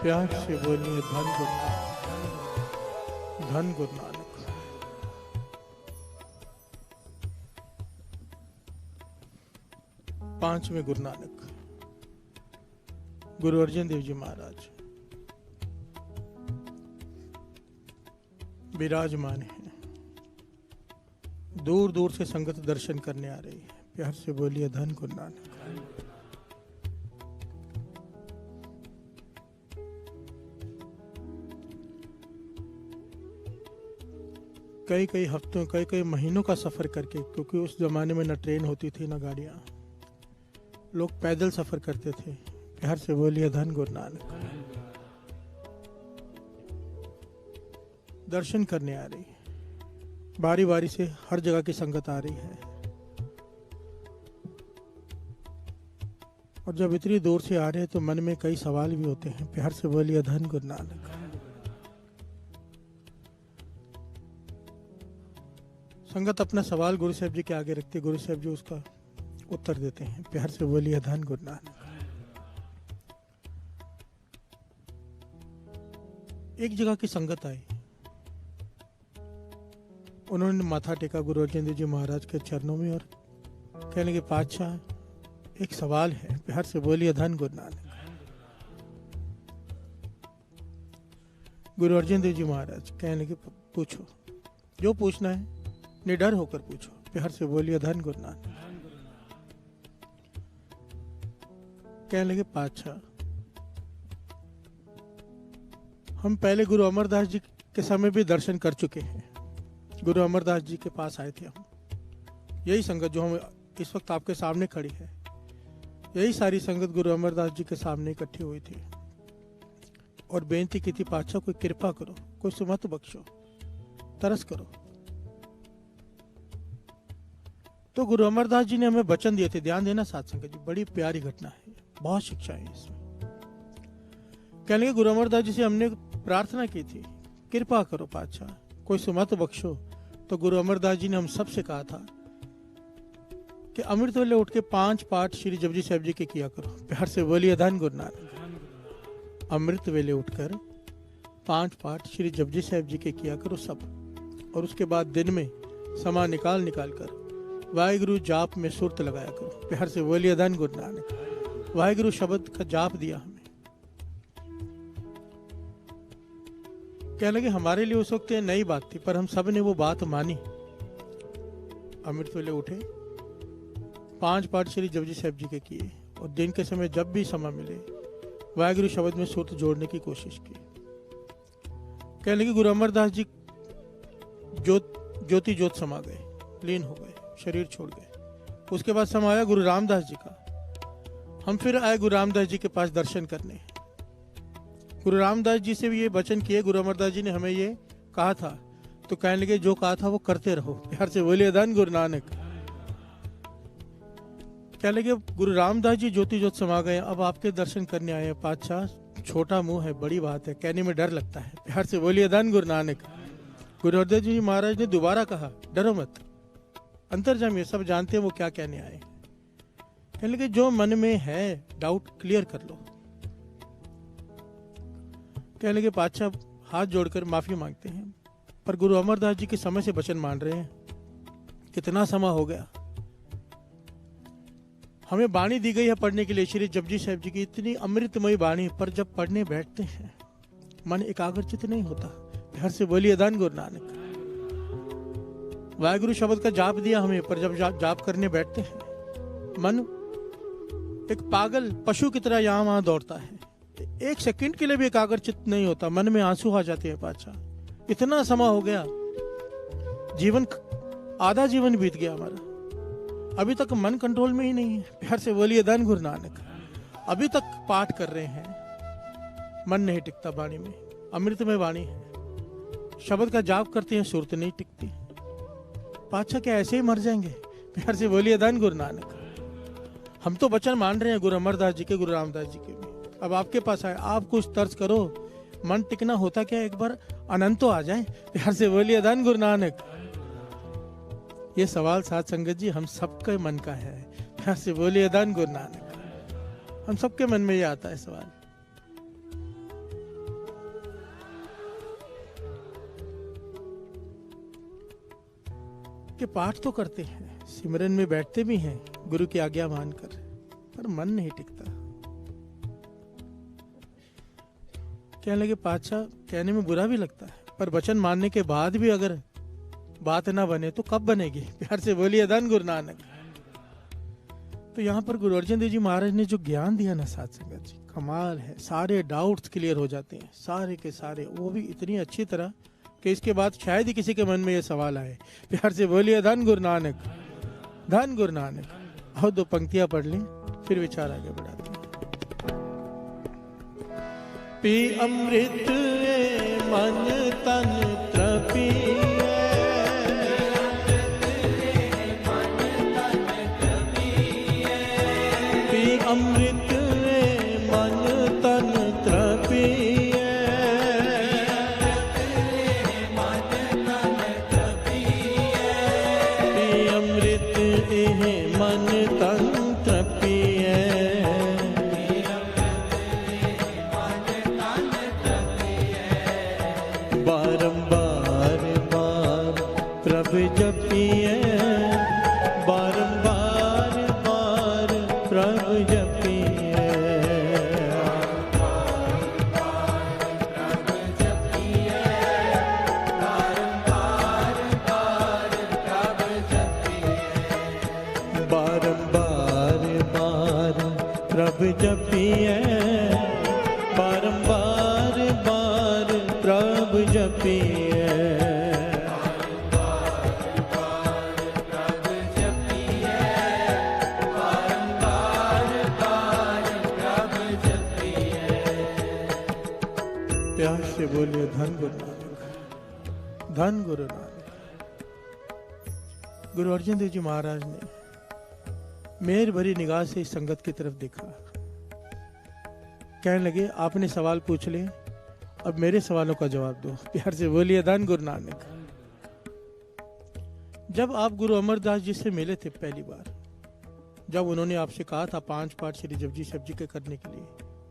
प्यार से बोलिए धन गुरु नानक, धन गुरु नानक। पांचवें गुरु नानक गुरु अर्जन देव जी महाराज विराजमान हैं। दूर दूर से संगत दर्शन करने आ रही है। प्यार से बोलिए धन गुरु नानक। कई कई हफ्तों कई कई महीनों का सफर करके, क्योंकि उस जमाने में न ट्रेन होती थी न गाड़ियां, लोग पैदल सफर करते थे। प्यार से बोलिए धन गुरु नानक। दर्शन करने आ रही है। बारी बारी से हर जगह की संगत आ रही है। और जब इतनी दूर से आ रहे हैं तो मन में कई सवाल भी होते हैं। प्यार से बोलिए धन गुरु नानक। संगत अपना सवाल गुरु साहब जी के आगे रखते, गुरु साहब जी उसका उत्तर देते हैं। प्यार से बोलिए धन गुरु नानक। एक जगह की संगत आई, उन्होंने माथा टेका गुरु अर्जन देव जी महाराज के चरणों में और कहने लगे, पातशाह एक सवाल है। प्यार से बोलिए धन गुरु नानक। गुरु अर्जन देव जी महाराज कहने लगे, पूछो, जो पूछना है निडर होकर पूछो। प्यार से बोलिए धन गुरु नानक। कहने लगे, पातशाह हम पहले गुरु अमरदास जी के समय भी दर्शन कर चुके हैं। गुरु अमरदास जी के पास आए थे हम। यही संगत जो हम इस वक्त आपके सामने खड़ी है, यही सारी संगत गुरु अमरदास जी के सामने इकट्ठी हुई थी और बेनती की थी, पातशाह कोई कृपा करो, कोई सुमत बख्शो, तरस करो। तो गुरु अमरदास जी ने हमें वचन दिए थे। ध्यान देना साथ संगत जी, बड़ी प्यारी घटना है, बहुत शिक्षा है इसमें। कहने लगे, गुरु अमरदास जी से हमने प्रार्थना की थी, कृपा करो पातशाह, कोई सुमत बख्शो। तो गुरु अमरदास जी ने हम सबसे कहा था कि अमृत वेले उठ के 5 पाठ श्री जपजी साहब जी के किया करो। प्यार से बोलिए धन गुरु नानक। अमृत वेले उठकर 5 पाठ श्री जपजी साहब जी के किया करो सब। और उसके बाद दिन में समा निकाल कर वाहिगुरु जाप में सुरत लगाया करो। प्यार से बोलिए धन गुरु नानक। वाहिगुरु शब्द का जाप दिया हमें। कहने लगे, हमारे लिए उस वक्त नई बात थी, पर हम सब ने वो बात मानी। अमृत वेले उठे, 5 पाठ श्री जपजी साहब जी के किए और दिन के समय जब भी समय मिले वाहिगुरु शब्द में सुरत जोड़ने की कोशिश की। कहने लगे, गुरु अमरदास जी ज्योति ज्योत समा गए, लीन हो गए, शरीर छोड़ गए। उसके बाद समय आया गुरु रामदास जी का। हम फिर आए गुरु रामदास जी के पास दर्शन करने। गुरु रामदास जी से भी ये वचन किए, गुरु अमरदास जी ने हमें ये कहा था। तो कहने लगे, जो कहा था वो करते रहो। प्यार से बोलिए धन गुरु नानक। कहने लगे, गुरु रामदास जी ज्योति ज्योत समा गए, अब आपके दर्शन करने आए हैं। पातशाह छोटा मुंह है, बड़ी बात है, कहने में डर लगता है। प्यार से बोलिए धन गुरु नानक। गुरु अर्जन जी महाराज ने दोबारा कहा, डरो मत, अंतर्जामी सब जानते हैं वो क्या कहने आए। कहने लगे, जो मन में है डाउट क्लियर कर लो। कहने लगे, पातशाह हाथ जोड़कर माफी मांगते हैं, पर गुरु अमरदास जी के समय से वचन मान रहे हैं। कितना समय हो गया, हमें वाणी दी गई है पढ़ने के लिए श्री जपजी साहब जी की इतनी अमृतमयी वाणी, पर जब पढ़ने बैठते हैं मन एकाग्रचित नहीं होता। प्यार से बोलिए धन गुरु नानक। वाहिगुरु शब्द का जाप दिया हमें, पर जब जाप करने बैठते हैं मन एक पागल पशु की तरह यहाँ वहां दौड़ता है। 1 सेकंड के लिए भी एकाग्रचित नहीं होता, मन में आंसू आ जाते हैं। पातशाह इतना समय हो गया, जीवन आधा जीवन बीत गया हमारा, अभी तक मन कंट्रोल में ही नहीं है। प्यार से बोलिए धन गुरु नानक। अभी तक पाठ कर रहे हैं, मन नहीं टिकता वाणी में, अमृत में वाणी है, शब्द का जाप करते हैं, सुरत नहीं टिकती। पातशाह क्या ऐसे ही मर जाएंगे? प्यार से बोलिए धन गुरु नानक। हम तो वचन मान रहे हैं गुरु अमरदास जी के, गुरु रामदास जी के भी। अब आपके पास आए, आप कुछ तर्ज करो, मन टिकना होता क्या, एक बार अनंत तो आ जाए। प्यार से बोलिए धन गुरु नानक। ये सवाल साथ संगत जी हम सबके मन का है। प्यार से बोलिए धन गुरु नानक। हम सबके मन में ये आता है सवाल। कि पाठ तो करते हैं, सिमरन में बैठते भी हैं गुरु की आज्ञा मानकर, पर मन नहीं टिकता। कहने लगे पातशाह, कहने में बुरा भी लगता है, पर वचन मानने के बाद भी अगर बात ना बने तो कब बनेगी? प्यार से बोलिए धन गुरु नानक। तो यहाँ पर गुरु अर्जन देव जी महाराज ने जो ज्ञान दिया ना साथ संगत जी, कमाल है। सारे डाउट्स क्लियर हो जाते हैं, सारे के सारे, वो भी इतनी अच्छी तरह कि इसके बाद शायद ही किसी के मन में ये सवाल आए। प्यार से बोलिए धन गुरु नानक, धन गुरु नानक। और 2 पंक्तियां पढ़ लें, फिर विचार आगे बढ़ाते हैं। पी अमृत मन तन तृपी, पी अमृत मन तन तृपी, पी अमृत मन तन तृपी, बारंबार बार प्रभु जपिए, बारंबार बार प्रभु जपिए, बारंबार बार प्रभु जपिए, बारंबार बार प्रभु जपिए, प्यार से बोलिए धन गुरु नानक, धन गुरु नानक। गुरु अर्जन देव जी महाराज ने मेहर भरी निगाह से इस संगत की तरफ देखा, कहने लगे आपने सवाल पूछ ले, अब मेरे सवालों का जवाब दो। प्यार से बोलिए धन गुरु नानक। जब आप गुरु अमरदास जी से मिले थे पहली बार, जब उन्होंने आपसे कहा था 5 पाठ श्री जपजी शिव जी के करने के लिए,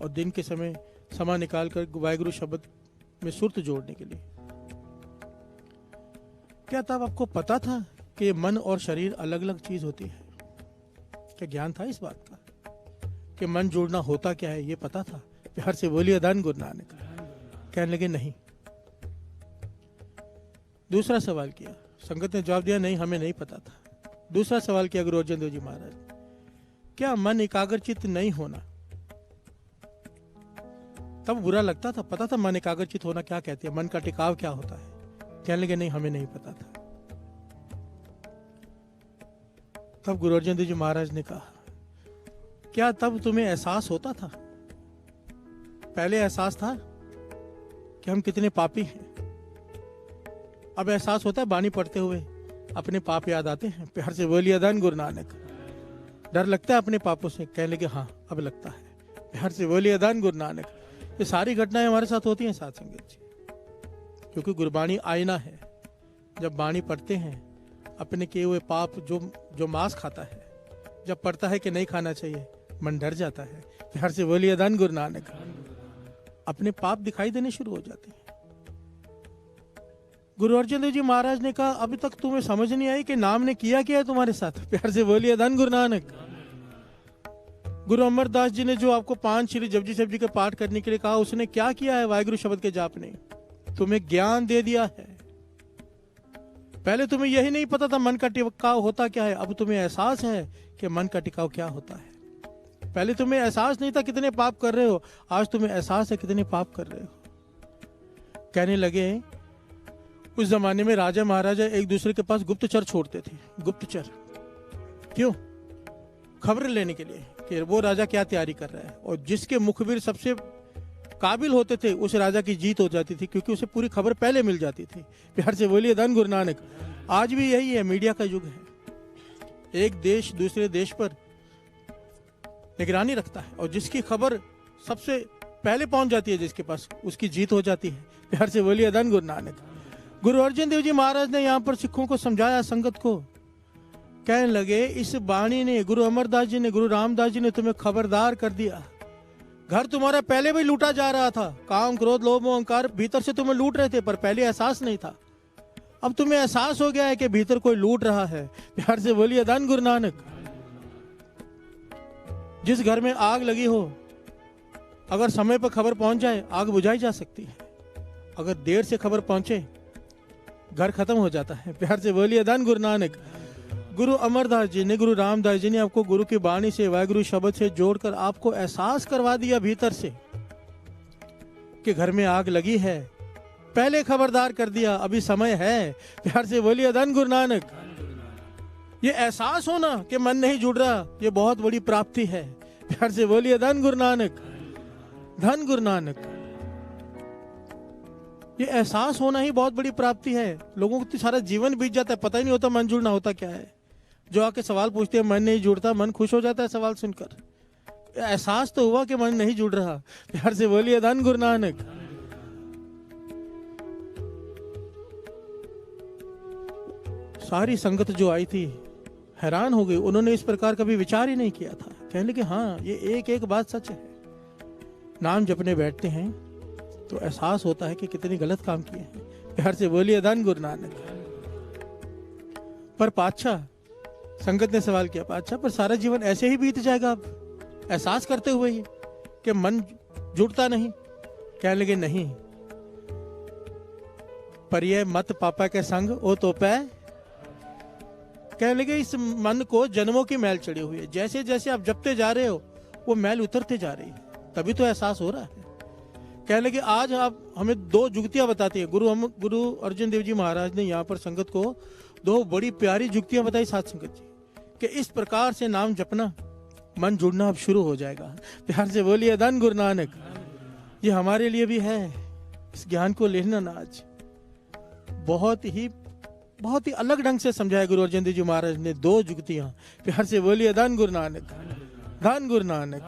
और दिन के समय समा निकाल कर वाहिगुरु शब्द में सुरत जोड़ने के लिए, क्या तब आपको पता था कि मन और शरीर अलग अलग चीज होती है? क्या ज्ञान था इस बात का कि मन जोड़ना होता क्या है? ये पता था? प्यार से बोलिए धन गुरु नानक। कहने लगे नहीं। दूसरा सवाल किया, संगत ने जवाब दिया नहीं, हमें नहीं पता था। दूसरा सवाल किया गुरु अर्जन देव जी महाराज, क्या मन एकाग्रचित नहीं होना? तब बुरा लगता था, पता था मन एकाग्रचित होना क्या कहते हैं, मन का टिकाव क्या होता है? कहने लगे नहीं, हमें नहीं पता था। तब गुरु अर्जन देव जी महाराज ने कहा, क्या तब तुम्हें एहसास होता था? पहले एहसास था कि हम कितने पापी हैं, अब एहसास होता है बानी पढ़ते हुए अपने पाप याद आते हैं? प्यार से बोलिए धन गुरु नानक। डर लगता है अपने पापों से? कहने लगे हाँ अब लगता है। प्यार से बोलिए धन गुरु नानक। ये सारी घटनाएं हमारे साथ होती हैं साथ संगत जी, क्योंकि गुरबाणी आईना है। जब बाणी पढ़ते हैं, अपने किए हुए पाप जो मांस खाता है, जब पढ़ता है कि नहीं खाना चाहिए, मन डर जाता है। प्यार से बोलिए धन गुरु नानक। अपने पाप दिखाई देने शुरू हो जाते हैं। गुरु अर्जन देव जी महाराज ने कहा, अभी तक तुम्हें समझ नहीं आई कि नाम ने किया क्या है तुम्हारे साथ? प्यार से बोलिए धन गुरु नानक। गुरु अमरदास जी ने जो आपको 5 श्री जपजी शिव जी के पाठ करने के लिए कहा, उसने क्या किया है? वाहिगुरु शब्द के जाप ने तुम्हें ज्ञान दे दिया है। पहले तुम्हें यही नहीं पता था मन का टिकाव होता क्या है, अब तुम्हें एहसास है कि मन का टिकाव क्या होता है। पहले तुम्हें एहसास नहीं था कितने पाप कर रहे हो, आज तुम्हें एहसास है कितने पाप कर रहे हो। कहने लगे उस जमाने में राजा महाराजा एक दूसरे के पास गुप्तचर छोड़ते थे। गुप्तचर क्यों? खबर लेने के लिए कि वो राजा क्या तैयारी कर रहा है, और जिसके मुखबिर सबसे काबिल होते थे उस राजा की जीत हो जाती थी, क्योंकि उसे पूरी खबर पहले मिल जाती थी। प्यार से बोलिए धन गुरु नानक। आज भी यही है, मीडिया का युग है। एक देश दूसरे देश पर निगरानी रखता है, और जिसकी खबर सबसे पहले पहुंच जाती है जिसके पास, उसकी जीत हो जाती है। प्यार से बोलिए धन गुरु नानक। गुरु अर्जन देव जी महाराज ने यहाँ पर सिखों को समझाया, संगत को। कहने लगे इस वाणी ने, गुरु अमरदास जी ने, गुरु रामदास जी ने तुम्हें खबरदार कर दिया। घर तुम्हारा पहले भी लूटा जा रहा था, काम क्रोध लोभ अहंकार भीतर से तुम्हें लूट रहे थे, पर पहले एहसास नहीं था। अब तुम्हें एहसास हो गया है कि भीतर कोई लूट रहा है। प्यार से बोलिए धन गुरु नानक। जिस घर में आग लगी हो, अगर समय पर खबर पहुंच जाए आग बुझाई जा सकती है, अगर देर से खबर पहुंचे घर खत्म हो जाता है। प्यार से बोलिए धन गुरु नानक। गुरु अमरदास जी ने, गुरु रामदास जी ने आपको गुरु की वाणी से, वाहिगुरु शब्द से जोड़कर आपको एहसास करवा दिया भीतर से कि घर में आग लगी है। पहले खबरदार कर दिया, अभी समय है। प्यार से बोलिए धन गुरु नानक। ये एहसास होना कि मन नहीं जुड़ रहा, ये बहुत बड़ी प्राप्ति है। प्यार से बोलिए धन गुरु नानक, धन गुरु नानक। ये एहसास होना ही बहुत बड़ी प्राप्ति है। लोगों को तो सारा जीवन बीत जाता है, पता ही नहीं होता मन जुड़ना होता क्या है। जो आके सवाल पूछते हैं मन नहीं जुड़ता, मन खुश हो जाता है सवाल सुनकर। एहसास तो हुआ कि मन नहीं जुड़ रहा। प्यार से बोलिए धन गुरु नानक। सारी संगत जो आई थी हैरान हो गई, उन्होंने इस प्रकार कभी विचार ही नहीं किया था। कहने लगे हाँ, ये एक एक बात सच है। नाम जपने बैठते हैं तो एहसास होता है कि कितनी गलत काम किए हैं। प्यार से बोलिए धन गुरु नानक। पर पातशाह, संगत ने सवाल किया, पातशाह पर सारा जीवन ऐसे ही बीत जाएगा अब एहसास करते हुए ही कि मन जुड़ता नहीं? कहने लगे नहीं, पर ये मत पापा के संग ओ तो पै। कहने लगे इस मन को जन्मों की मैल चढ़ी हुई है, जैसे जैसे आप जपते जा रहे हो वो मैल उतरते जा रही है, तभी तो एहसास हो रहा है। कहने लगे आज आप हमें दो जुक्तियां बताती है। गुरु अर्जुन देव जी महाराज ने यहाँ पर संगत को दो बड़ी प्यारी जुक्तियां बताई साथ संगत जी, कि इस प्रकार से नाम जपना मन जुड़ना अब शुरू हो जाएगा। प्यार से बोलिए धन गुरु नानक। ये हमारे लिए भी है, इस ज्ञान को लेना ना आज बहुत ही अलग ढंग से समझाया गुरु अर्जन देव जी महाराज ने दो जुक्तियां। प्यार से बोलिए धन गुरु नानक, धन गुरु नानक।